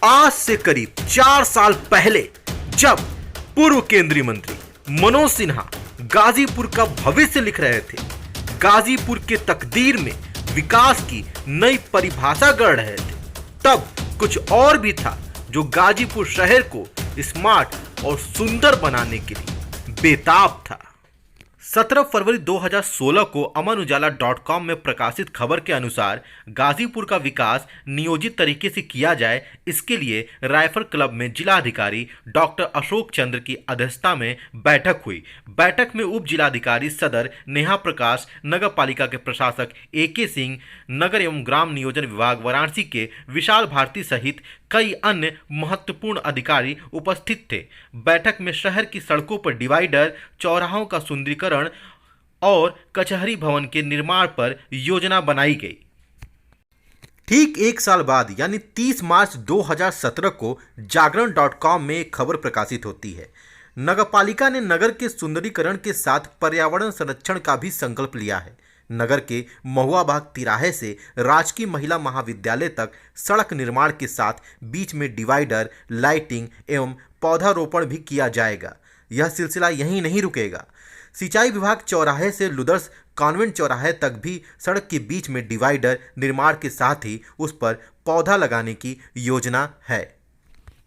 आज से करीब 4 साल पहले जब पूर्व केंद्रीय मंत्री मनोज सिन्हा गाजीपुर का भविष्य लिख रहे थे, गाजीपुर के तकदीर में विकास की नई परिभाषा गढ़ रहे थे, तब कुछ और भी था जो गाजीपुर शहर को स्मार्ट और सुंदर बनाने के लिए बेताब था। 17 फरवरी 2016 को अमर उजाला.com में प्रकाशित खबर के अनुसार गाजीपुर का विकास नियोजित तरीके से किया जाए, इसके लिए राइफल क्लब में जिलाधिकारी डॉक्टर अशोक चंद्र की अध्यक्षता में बैठक हुई। बैठक में उप जिलाधिकारी सदर नेहा प्रकाश, नगर पालिका के प्रशासक AK सिंह, नगर एवं ग्राम नियोजन विभाग वाराणसी के विशाल भारती सहित कई अन्य महत्वपूर्ण अधिकारी उपस्थित थे। बैठक में शहर की सड़कों पर डिवाइडर, चौराहों का सुंदरीकरण और कचहरी भवन के निर्माण पर योजना बनाई गई। ठीक एक साल बाद यानी 30 मार्च 2017 को जागरण.com में एक खबर प्रकाशित होती है। नगरपालिका ने नगर के सुंदरीकरण के साथ पर्यावरण संरक्षण का भी संकल्प लिया है। नगर के महुआ बाग तिराहे से राजकीय महिला महाविद्यालय तक सड़क निर्माण के साथ बीच में डिवाइडर, लाइटिंग एवं पौधारोपण भी किया जाएगा। यह सिलसिला यहीं नहीं रुकेगा। सिंचाई विभाग चौराहे से लुदर्स कॉन्वेंट चौराहे तक भी सड़क के बीच में डिवाइडर निर्माण के साथ ही उस पर पौधा लगाने की योजना है।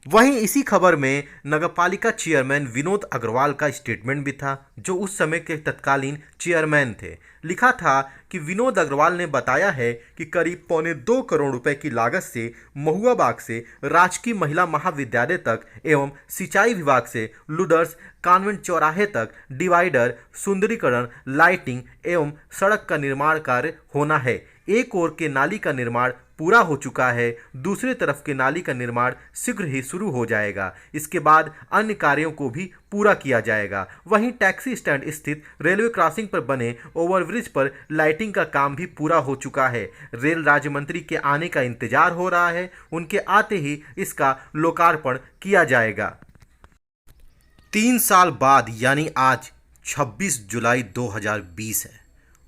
वहीं इसी खबर में नगरपालिका चेयरमैन विनोद अग्रवाल का स्टेटमेंट भी था, जो उस समय के तत्कालीन चेयरमैन थे। लिखा था कि विनोद अग्रवाल ने बताया है कि करीब 1.25 करोड़ रुपए की लागत से महुआ बाग से राजकीय महिला महाविद्यालय तक एवं सिंचाई विभाग से लुदर्स कॉन्वेंट चौराहे तक डिवाइडर, सुंदरीकरण, लाइटिंग एवं सड़क का निर्माण कार्य होना है। एक ओर के नाली का निर्माण पूरा हो चुका है, दूसरी तरफ के नाली का निर्माण शीघ्र ही शुरू हो जाएगा। इसके बाद अन्य कार्यों को भी पूरा किया जाएगा। वहीं टैक्सी स्टैंड स्थित रेलवे क्रॉसिंग पर बने ओवरब्रिज पर लाइटिंग का काम भी पूरा हो चुका है। रेल राज्य मंत्री के आने का इंतजार हो रहा है, उनके आते ही इसका लोकार्पण किया जाएगा। 3 साल बाद यानी आज 26 जुलाई 2020 है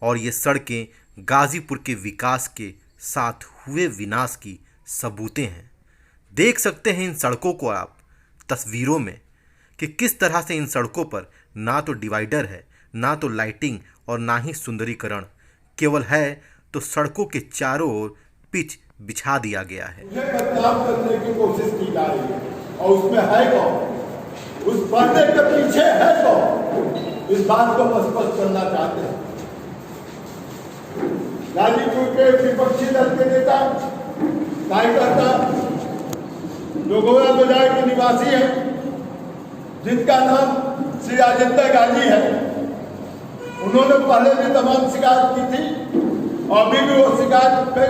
और ये सड़कें गाजीपुर के विकास के साथ हुए विनाश की सबूतें हैं। देख सकते हैं इन सड़कों को आप तस्वीरों में कि किस तरह से इन सड़कों पर ना तो डिवाइडर है, ना तो लाइटिंग और ना ही सुंदरीकरण, केवल है तो सड़कों के चारों ओर पिच बिछा दिया गया है। बदनाम करने की कोशिश की जा रही है और उसमें है कौन, उस पर्दे के पीछे है कौन, इस बात को स्पष्ट करना चाहते हैं। गाजीपुर के विपक्षी दल के नेता कार्यकर्ता जो गोरा बाजार के निवासी है, जिनका नाम श्री राजेंद्र गाजी है, उन्होंने पहले भी तमाम शिकायत की थी और अभी भी वो शिकायत पे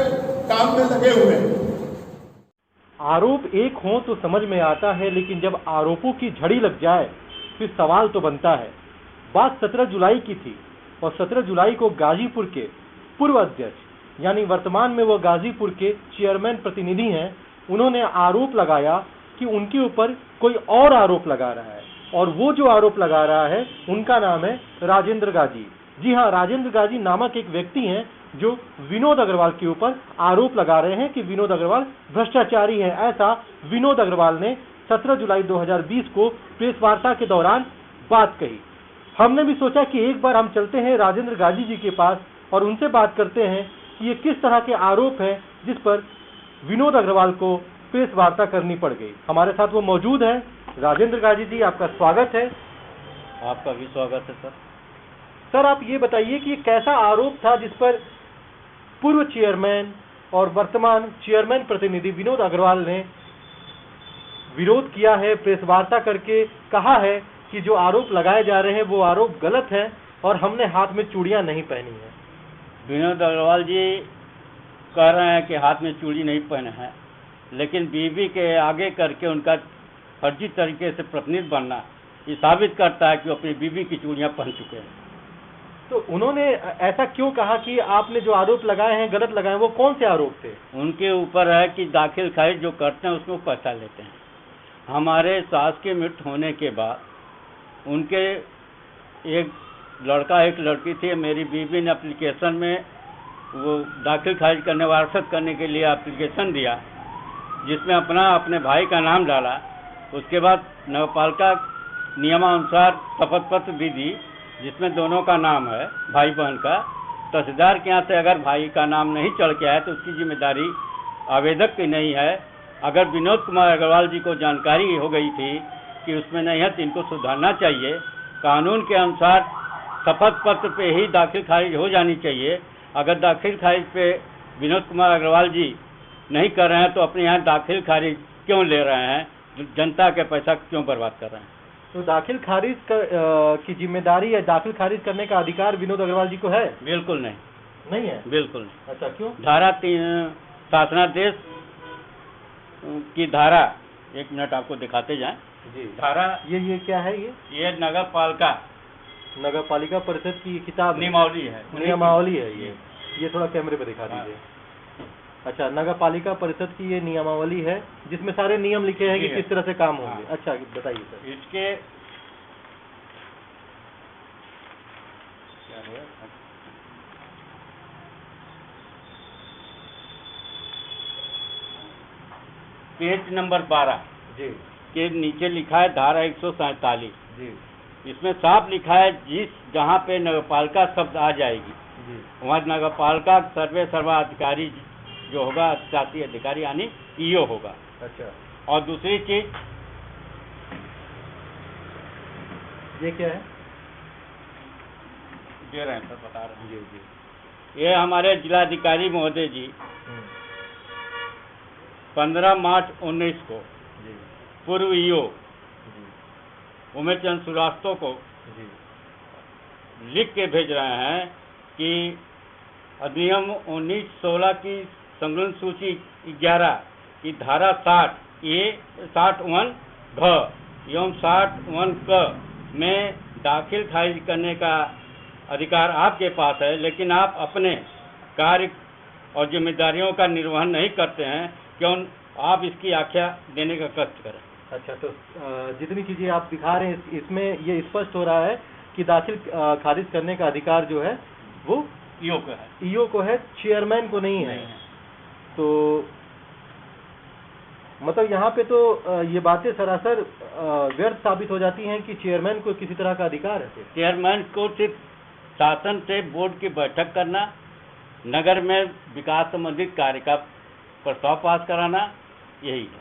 काम में लगे हुए हैं। आरोप एक हो तो समझ में आता है, लेकिन जब आरोपों की झड़ी लग जाए फिर सवाल तो बनता है। बात 17 जुलाई की थी और 17 जुलाई को गाजीपुर के पूर्व अध्यक्ष यानी वर्तमान में वो गाजीपुर के चेयरमैन प्रतिनिधि हैं, उन्होंने आरोप लगाया कि उनके ऊपर कोई और आरोप लगा रहा है और वो जो आरोप लगा रहा है उनका नाम है राजेंद्र गाजी। जी हाँ, राजेंद्र गाजी नामक एक व्यक्ति हैं जो विनोद अग्रवाल के ऊपर आरोप लगा रहे हैं कि विनोद अग्रवाल भ्रष्टाचारी है। ऐसा विनोद अग्रवाल ने 17 जुलाई 2020 को प्रेस वार्ता के दौरान बात कही। हमने भी सोचा कि एक बार हम चलते हैं राजेंद्र गाजी जी के पास और उनसे बात करते हैं कि ये किस तरह के आरोप हैं जिस पर विनोद अग्रवाल को प्रेस वार्ता करनी पड़ गई। हमारे साथ वो मौजूद है। राजेंद्र गाजी जी, आपका स्वागत है। आपका भी स्वागत है सर। सर, आप ये बताइए कि ये कैसा आरोप था जिस पर पूर्व चेयरमैन और वर्तमान चेयरमैन प्रतिनिधि विनोद अग्रवाल ने विरोध किया है, प्रेस वार्ता करके कहा है कि जो आरोप लगाए जा रहे हैं वो आरोप गलत है और हमने हाथ में चूड़ियां नहीं पहनी है। विनोद अग्रवाल जी कह रहे हैं कि हाथ में चूड़ी नहीं पहने हैं, लेकिन बीवी के आगे करके उनका फर्जी तरीके से प्रतिनिधि बनना ये साबित करता है कि वो अपनी बीवी की चूड़ियां पहन चुके हैं। तो उन्होंने ऐसा क्यों कहा कि आपने जो आरोप लगाए हैं गलत लगाए, वो कौन से आरोप थे? उनके ऊपर है कि दाखिल खारिज जो करते हैं उसमें पैसा लेते हैं। हमारे सास के मृत्यु होने के बाद उनके एक लड़का एक लड़की थी, मेरी बीवी ने एप्लीकेशन में वो दाखिल खारिज करने वारसत करने के लिए एप्लीकेशन दिया जिसमें अपने भाई का नाम डाला। उसके बाद नगरपालिका नियमानुसार शपथ पत्र भी दी, जिसमें दोनों का नाम है, भाई बहन का। तहसीलदार के यहाँ से अगर भाई का नाम नहीं चढ़ के आया तो उसकी जिम्मेदारी आवेदक की नहीं है। अगर विनोद कुमार अग्रवाल जी को जानकारी हो गई थी कि उसमें नहीं है तो इनको सुधारना चाहिए। कानून के अनुसार शपथ पत्र पे ही दाखिल खारिज हो जानी चाहिए। अगर दाखिल खारिज पे विनोद कुमार अग्रवाल जी नहीं कर रहे हैं तो अपने यहाँ दाखिल खारिज क्यों ले रहे हैं, जनता के पैसा क्यों बर्बाद कर रहे हैं? तो दाखिल खारिज की जिम्मेदारी या दाखिल खारिज करने का अधिकार विनोद अग्रवाल जी को है? बिल्कुल नहीं, नहीं है। बिल्कुल नहीं। अच्छा, क्यों? धारा 3 शासनादेश की धारा, 1 मिनट आपको दिखाते जाएं। जी। धारा ये क्या है? ये नगर पालिका परिषद की किताब नियमावली है। नियमावली है ये थोड़ा कैमरे पे दिखा दीजिए। अच्छा, नगर पालिका परिषद की ये नियमावली है जिसमें सारे नियम लिखे हैं कि किस तरह से काम होंगे। अच्छा, बताइए सर। इसके पेज नंबर 12 जी के नीचे लिखा है धारा 147 जी इसमें साफ लिखा है जहाँ पे नगरपालिका शब्द आ जाएगी जी वहाँ नगरपालिका सर्वाधिकारी जो होगा, शासी अधिकारी यानी ईओ होगा। अच्छा, और दूसरी चीज ये क्या है? दे रहे हैं सर, बता रहे हैं। जी जी। ये हमारे जिलाधिकारी महोदय जी 15 मार्च 19 को जी पूर्व ईओ जी उमेश चंद्र श्रीवास्तव को जी लिख के भेज रहे हैं कि अधिनियम 1916 की संकलन सूची 11 की धारा 60 ए 61 घ एवं 61 क में दाखिल खारिज करने का अधिकार आपके पास है, लेकिन आप अपने कार्य और जिम्मेदारियों का निर्वहन नहीं करते हैं। क्यों आप इसकी आख्या देने का कष्ट करें। अच्छा, तो जितनी चीजें आप दिखा रहे हैं इसमें ये स्पष्ट हो रहा है कि दाखिल खारिज करने का अधिकार जो है वो ईओ का है। ईओ को है, चेयरमैन को नहीं है। तो मतलब यहाँ पे तो ये बातें सरासर व्यर्थ साबित हो जाती हैं कि चेयरमैन को किसी तरह का अधिकार है। चेयरमैन को सिर्फ शासन से बोर्ड की बैठक करना, नगर में विकास संबंधित कार्य का प्रस्ताव पास कराना, यही है।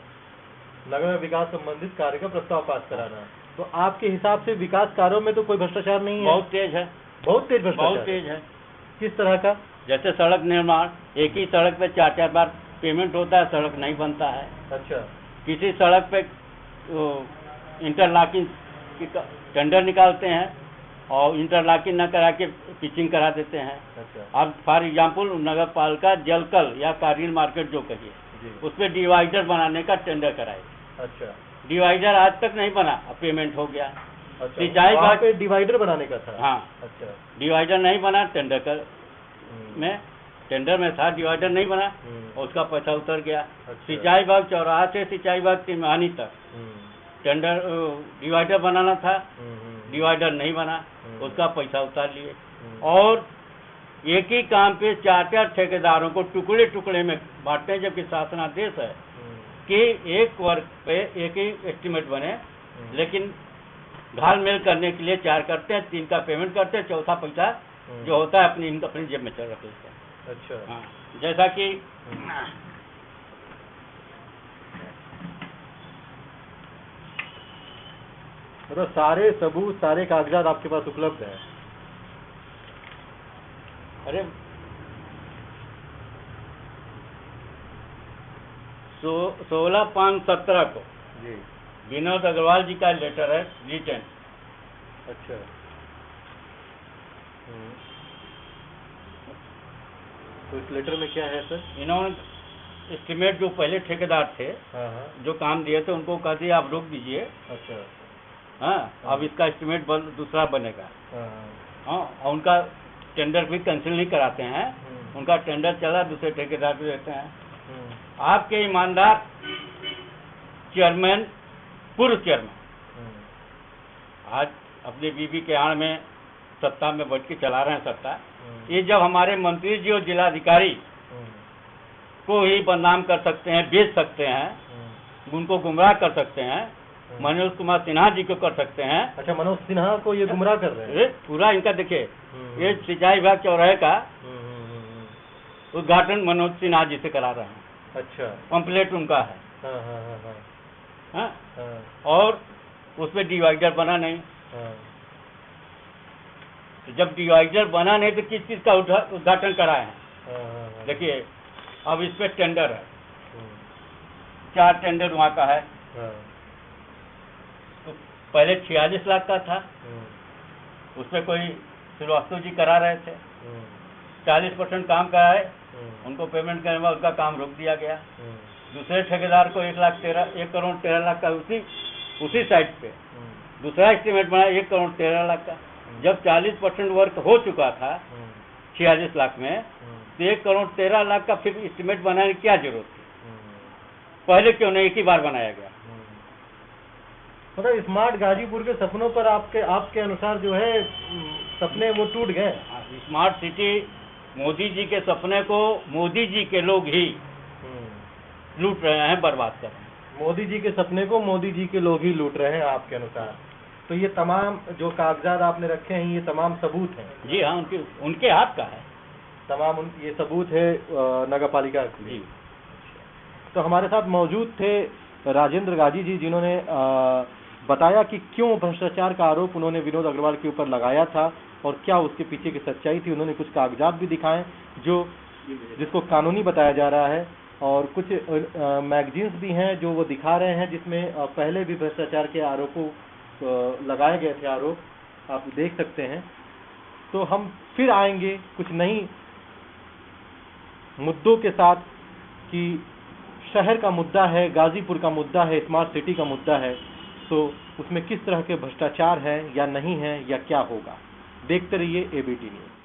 नगर में विकास संबंधित कार्य का प्रस्ताव पास कराना। तो आपके हिसाब से विकास कार्यों में तो कोई भ्रष्टाचार नहीं है? बहुत तेज है, बहुत तेज भ्रष्टाचार। बहुत तेज है। किस तरह का? जैसे सड़क निर्माण, एक ही सड़क पे 4-4 बार पेमेंट होता है, सड़क नहीं बनता है। अच्छा, किसी सड़क पे इंटरलॉकिंग की टेंडर निकालते हैं और इंटरलॉकिंग न करा के पिचिंग करा देते हैं। अच्छा। अब फॉर एग्जाम्पल नगर पालिका जलकल या कारगिल मार्केट जो कहिए, उस पर डिवाइडर बनाने का टेंडर कराए। अच्छा, डिवाइडर आज तक नहीं बना, अब पेमेंट हो गया। अच्छा, सिंचाई वहाँ बाग पे डिवाइडर बनाने का था। हाँ, अच्छा, डिवाइडर नहीं बना, टेंडर में था, डिवाइडर नहीं बना और उसका पैसा उतर गया। अच्छा। सिंचाई बाग चौराहा से सिंचाई बाग तिमानी तक टेंडर डिवाइडर बनाना था, डिवाइडर नहीं बना, उसका पैसा उतार लिए। और एक ही काम पे 4-4 ठेकेदारों को टुकड़े टुकड़े में बांटते हैं, जबकि शासनादेश है कि एक वर्ग पे एक ही एस्टीमेट बने, लेकिन घाल मेल करने के लिए 4 करते हैं, 3 का पेमेंट करते हैं, चौथा पैसा जो होता है अपनी जेब में चल रख लेते हैं। अच्छा, हाँ, जैसा कि मतलब सारे सबूत, सारे कागजात आपके पास उपलब्ध है। अरे 16/5/17 को जी। विनोद अग्रवाल जी का लेटर है रिटर्न। अच्छा। तो इस लेटर में क्या है सर? इन्होंने एस्टीमेट जो पहले ठेकेदार थे हाँ, जो काम दिए थे उनको कह दिया आप रोक दीजिए। अच्छा। हाँ, अब इसका एस्टीमेट दूसरा बनेगा। हाँ, और उनका टेंडर भी कैंसिल नहीं कराते हैं, उनका टेंडर चला, दूसरे ठेकेदार भी रहते हैं। आपके ईमानदार चेयरमैन, पूर्व चेयरमैन आज अपनी बीबी के आड़ में सत्ता में बैठ के चला रहे हैं सत्ता। ये जब हमारे मंत्री जी और जिलाधिकारी को ही बदनाम कर सकते हैं, बेच सकते हैं, उनको गुमराह कर सकते हैं, मनोज कुमार सिन्हा जी को कर सकते हैं। अच्छा, मनोज सिन्हा को ये गुमराह कर रहे हैं? ये पूरा इनका देखिए, ये सिंचाई विभाग चौराहे का उद्घाटन मनोज सिन्हा जी से करा रहे हैं। अच्छा, पंपलेट उनका है। हाँ हाँ हाँ हाँ हाँ? हाँ, और उसमें डिवाइडर बना नहीं। हाँ, तो जब डिवाइडर बना नहीं तो किस चीज का उद्घाटन कराए हैं? हाँ, हाँ, हाँ, देखिए, अब इस पे टेंडर है, हम्म, 4 टेंडर वहाँ का है। हाँ, तो पहले 46 लाख का था, हम्म, उसमें कोई श्रीवास्तव जी करा रहे थे, हम्म, 40% काम कराए, हम्म, उनको पेमेंट करने में उनका काम रोक दिया गया। हम्म, दूसरे ठेकेदार को 1 करोड़ 13 लाख का उसी साइट पे हम्म, दूसरा एस्टीमेट बना 1 करोड़ 13 लाख का। जब 40% वर्क हो चुका था हम्म, 46 लाख में, तो 1 करोड़ 13 लाख का फिर एस्टीमेट बनाने की क्या जरूरत थी? पहले क्यों नहीं एक ही बार बनाया गया? मतलब स्मार्ट गाजीपुर के सपनों पर आपके अनुसार जो है सपने वो टूट गए। स्मार्ट सिटी मोदी जी के सपने को मोदी जी के लोग ही लूट रहे हैं, बर्बाद कर रहे हैं। मोदी जी के सपने को मोदी जी के लोग ही लूट रहे हैं आपके अनुसार। तो ये तमाम जो कागजात आपने रखे हैं, ये तमाम सबूत हैं? जी हाँ, उनके हाथ का है तमाम ये सबूत है नगर पालिका के लिए। जी। तो हमारे साथ मौजूद थे राजेंद्र गाजी जी, जिन्होंने बताया कि क्यों भ्रष्टाचार का आरोप उन्होंने विनोद अग्रवाल के ऊपर लगाया था और क्या उसके पीछे की सच्चाई थी। उन्होंने कुछ कागजात भी दिखाए जिसको कानूनी बताया जा रहा है, और कुछ मैगजीन्स भी हैं जो वो दिखा रहे हैं जिसमें पहले भी भ्रष्टाचार के आरोपों लगाए गए थे आरोप, आप देख सकते हैं। तो हम फिर आएंगे कुछ नई मुद्दों के साथ कि शहर का मुद्दा है, गाजीपुर का मुद्दा है, स्मार्ट सिटी का मुद्दा है, तो उसमें किस तरह के भ्रष्टाचार है या नहीं है या क्या होगा। देखते रहिए एबीटी न्यूज़।